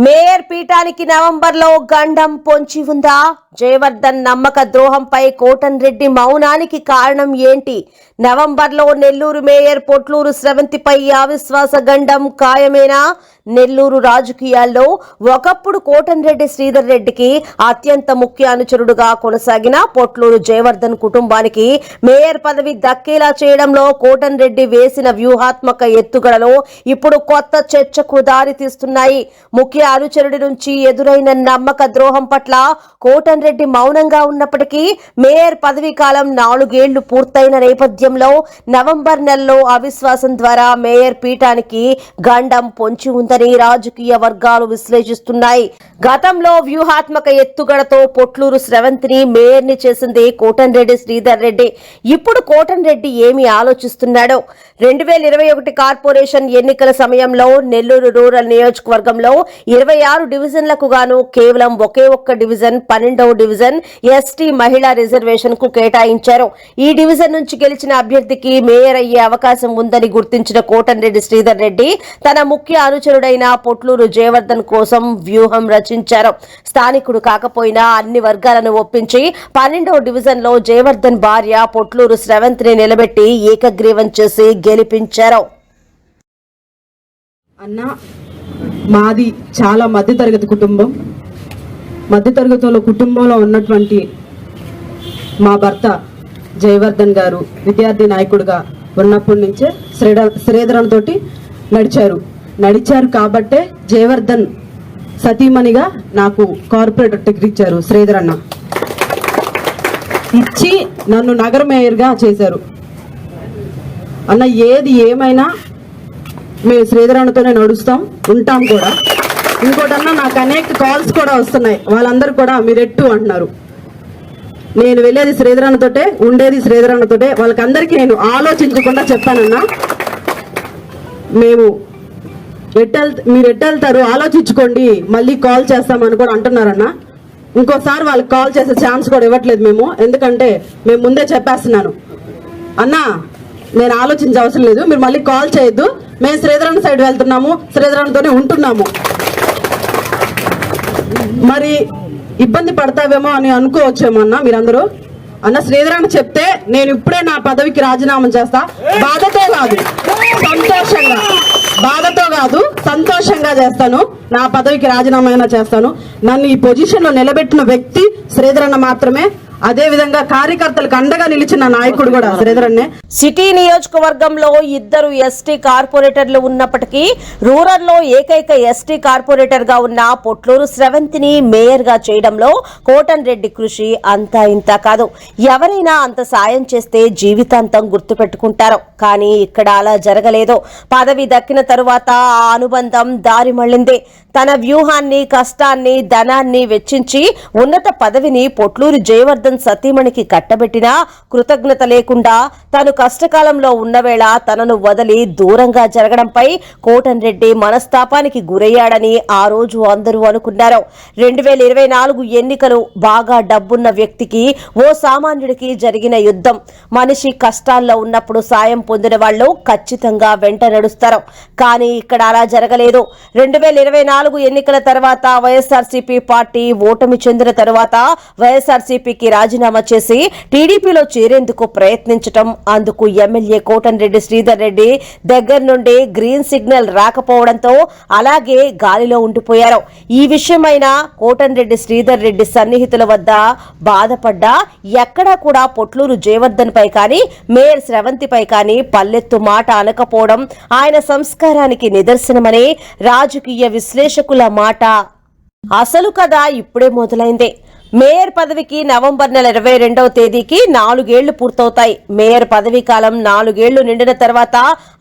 Mayor పీఠానికి నవంబర్లో గండం పొంచి ఉందా? జయవర్ధన్ నమ్మక ద్రోహంపై కోటన్రెడ్డి మౌనానికి కారణం ఏంటి? నవంబర్లో నెల్లూరు మేయర్ పొట్లూరు స్రవంతిపై అవిశ్వాస గండం ఖాయమేనా? నెల్లూరు రాజకీయాల్లో ఒకప్పుడు కోటన్రెడ్డి శ్రీధర్ రెడ్డికి అత్యంత ముఖ్య అనుచరుడుగా కొనసాగిన పొట్లూరు జయవర్ధన్ కుటుంబానికి మేయర్ పదవి దక్కేలా చేయడంలో కోటన్రెడ్డి వేసిన వ్యూహాత్మక ఎత్తుగడలో ఇప్పుడు కొత్త చర్చకు దారితీస్తున్నాయి. ముఖ్య అనుచరుడి నుంచి ఎదురైన నమ్మక ద్రోహం పట్ల కోటన్రెడ్డి మౌనంగా ఉన్నప్పటికీ మేయర్ పదవీ కాలం 4 ఏళ్లు పూర్తయిన నేపథ్యంలో నవంబర్ నెలలో అవిశ్వాసం ద్వారా మేయర్ పీఠానికి గండం పొంచి ఉందని రాజకీయ వర్గాలు విశ్లేషిస్తున్నాయి. గతంలో వ్యూహాత్మక ఎత్తుగడతో పొట్లూరు స్రవంతిని మేయర్ ని చేసింది కోటన్రెడ్డి శ్రీధర్ రెడ్డి. ఇప్పుడు కోటన్రెడ్డి ఏమి ఆలోచిస్తున్నాడో? 2021 కార్పొరేషన్ ఎన్నికల సమయంలో నెల్లూరు రూరల్ నియోజకవర్గంలో 26 డివిజన్లకు గాను కేవలం ఒకే ఒక్క డివిజన్ 12వ డివిజన్ ఎస్టీ మహిళా రిజర్వేషన్ కు కేటాయించారు. ఈ డివిజన్ నుంచి గెలిచిన అభ్యర్థికి మేయర్ అయ్యే అవకాశం ఉందని గుర్తించిన కోటన్రెడ్డి శ్రీధర్ రెడ్డి తన ముఖ్య అనుచరుడైన పొట్లూరు జయవర్ధన్ కోసం వ్యూహం రచించారు. స్థానికుడు కాకపోయినా అన్ని వర్గాలను ఒప్పించి 12వ డివిజన్ లో జయవర్ధన్ భార్య పొట్లూరు స్రవంతిని నిలబెట్టి ఏకగ్రీవం చేసి గెలిపించారు. అన్న, మాది చాలా మధ్యతరగతి కుటుంబం. మధ్యతరగతిలో కుటుంబంలో ఉన్నటువంటి మా భర్త జయవర్ధన్ గారు విద్యార్థి నాయకుడిగా ఉన్నప్పటి నుంచే శ్రీధరన్ తోటి నడిచారు కాబట్టే జయవర్ధన్ సతీమణిగా నాకు కార్పొరేటర్ టికెట్ ఇచ్చారు. శ్రీధరన్న ఇచ్చి నన్ను నగర మేయర్గా చేశారు. అన్న, ఏది ఏమైనా మేము శ్రీధరన్నతోనే నడుస్తాం, ఉంటాం కూడా. ఇంకోటన్నా, నాకు అనేక కాల్స్ కూడా వస్తున్నాయి. వాళ్ళందరూ కూడా మీరెట్టు అంటున్నారు. నేను వెళ్ళేది శ్రీధరన్నతోటే, ఉండేది శ్రీధరన్నతోటే. వాళ్ళకందరికీ నేను ఆలోచించకుండా చెప్పానన్నా, మీరు ఎట్టెళ్తారు ఆలోచించుకోండి, మళ్ళీ కాల్ చేస్తామని కూడా అంటున్నారన్న. ఇంకోసారి వాళ్ళకి కాల్ చేసే ఛాన్స్ కూడా ఇవ్వట్లేదు మేము. ఎందుకంటే మేము ముందే చెప్పేస్తున్నాను, అన్నా నేను ఆలోచించే అవసరం లేదు, మీరు మళ్ళీ కాల్ చేయొద్దు, మేము శ్రీధరన్ సైడ్ వెళ్తున్నాము, శ్రీధరన్తోనే ఉంటున్నాము. మరి ఇబ్బంది పడతావేమో అని అనుకోవచ్చేమో అన్న మీరందరూ. అన్న, శ్రీధరన్ చెప్తే నేను ఇప్పుడే నా పదవికి రాజీనామా చేస్తా. బాధతో కాదు, సంతోషంగా చేస్తాను. నా పదవికి రాజీనామా అయినా చేస్తాను. నన్ను ఈ పొజిషన్ లో నిలబెట్టిన వ్యక్తి శ్రీధరన్న మాత్రమే. అదే విధంగా కార్యకర్తలకు అండగా నిలిచిన నాయకుడు కూడా శ్రీధరన్నే. సిటీ నియోజకవర్గంలో 2 ఎస్టీ కార్పొరేటర్లు ఉన్నప్పటికీ రూరల్ లో ఏకైక ఎస్టీ కార్పొరేటర్ గా ఉన్న పొట్లూరు స్రవంతిని మేయర్ గా చేయడంలో కోటన్రెడ్డి కృషి అంతా ఇంత కాదు. ఎవరైనా అంత సాయం చేస్తే జీవితాంతం గుర్తుపెట్టుకుంటారు. కానీ ఇక్కడ అలా జరగలేదు. పదవి దక్కిన తరువాత ఆ అనుబంధం దారి మళ్లింది. తన వ్యూహాన్ని, కష్టాన్ని, ధనాన్ని వెచ్చించి ఉన్నత పదవిని పొట్లూరు జయవర్ధన్ సతీమణికి కట్టబెట్టినా కృతజ్ఞత లేకుండా తను కష్టకాలంలో ఉన్నవేళ తనను వదిలి దూరంగా జరగడంపై కోటన్రెడ్డి మనస్తాపానికి గురయ్యాడని ఆ రోజు అందరూ అనుకున్నారు. 2024 ఎన్నికలు బాగా డబ్బున్న వ్యక్తికి, ఓ సామాన్యుడికి జరిగిన యుద్ధం. మనిషి కష్టాల్లో ఉన్నప్పుడు సాయం పొందిన వాళ్ళు ఖచ్చితంగా వెంట నడుస్తారు. కానీ ఇక్కడ అలా జరగలేదు. 2024 ఎన్నికల తర్వాత వైఎస్ఆర్సీపీ పార్టీ ఓటమి చెందిన తర్వాత వైఎస్ఆర్సీపీకి రాజీనామా చేసి టీడీపీలో చేరేందుకు ప్రయత్నించటం, అందుకు ఎమ్మెల్యే కోటన్రెడ్డి శ్రీధర్ రెడ్డి దగ్గర నుండి గ్రీన్ సిగ్నల్ రాకపోవడంతో అలాగే గాలిలో ఉండిపోయారు. ఈ విషయమైనా కోటన్రెడ్డి శ్రీధర్ రెడ్డి సన్నిహితుల వద్ద బాధపడ్డా ఎక్కడా కూడా పొట్లూరు జయవర్ధన్ పై కానీ మేయర్ స్రవంతిపై కానీ పల్లెత్తు మాట అనకపోవడం ఆయన సంస్కారానికి నిదర్శనమని రాజకీయ విశ్లేషకుల మాట. అసలు కథ ఇప్పుడే మొదలైంది. మేయర్ పదవికి నవంబర్ నెల 22వ తేదీకి 4 ఏళ్లు పూర్తవుతాయి. మేయర్ పదవీ కాలం 4 ఏళ్లు నిండిన తర్వాత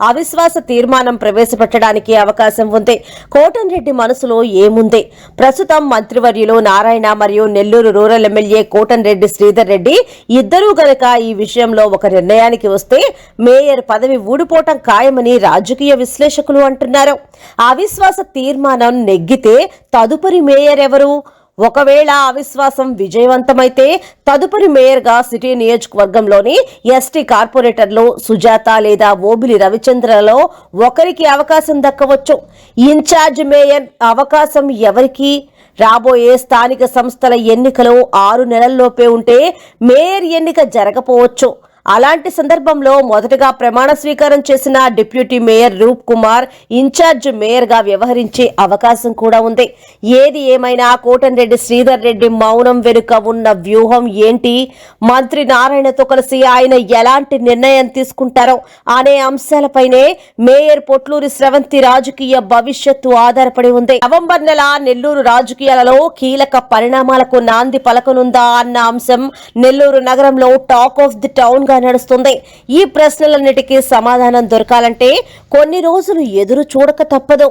అవిశ్వాస తీర్మానం ప్రవేశపెట్టడానికి అవకాశం ఉంది. కోటన్రెడ్డి మనసులో ఏముంది? ప్రస్తుతం మంత్రివర్యులు నారాయణ మరియు నెల్లూరు రూరల్ ఎమ్మెల్యే కోటన్రెడ్డి శ్రీధర్ రెడ్డి ఇద్దరూ గనక ఈ విషయంలో ఒక నిర్ణయానికి వస్తే మేయర్ పదవి ఊడిపోవటం ఖాయమని రాజకీయ విశ్లేషకులు అంటున్నారు. అవిశ్వాస తీర్మానం నెగ్గితే తదుపరి మేయర్ ఎవరు? ఒకవేళ అవిశ్వాసం విజయవంతమైతే తదుపరి మేయర్గా సిటీ నియోజకవర్గంలోని ఎస్టీ కార్పొరేటర్లు సుజాత లేదా ఓబిలి రవిచంద్రలలో ఒకరికి అవకాశం దక్కవచ్చు. ఇన్ఛార్జ్ మేయర్ అవకాశం ఎవరికి? రాబోయే స్థానిక సంస్థల ఎన్నికలు 6 నెలల్లోపే ఉంటే మేయర్ ఎన్నిక జరగపోవచ్చు. అలాంటి సందర్భంలో మొదటగా ప్రమాణ స్వీకారం చేసిన డిప్యూటీ మేయర్ రూప్ కుమార్ ఇన్ఛార్జ్ మేయర్ గా వ్యవహరించే అవకాశం కూడా ఉంది. ఏది ఏమైనా కోటంరెడ్డి శ్రీధర్ రెడ్డి మౌనం వెనుక ఉన్న వ్యూహం ఏంటి, మంత్రి నారాయణతో కలిసి ఆయన ఎలాంటి నిర్ణయం తీసుకుంటారో అనే అంశాలపైనే మేయర్ పొట్లూరి స్రవంతి రాజకీయ భవిష్యత్తు ఆధారపడి ఉంది. నవంబర్ నెల నెల్లూరు రాజకీయాలలో కీలక పరిణామాలకు నాంది పలకనుందా అన్న అంశం నెల్లూరు నగరంలో టాక్ ఆఫ్ ది టౌన్ గా నడుస్తుంది. ఈ ప్రశ్నలన్నిటికీ సమాధానం దొరకాలంటే కొన్ని రోజులు ఎదురు చూడక తప్పదు.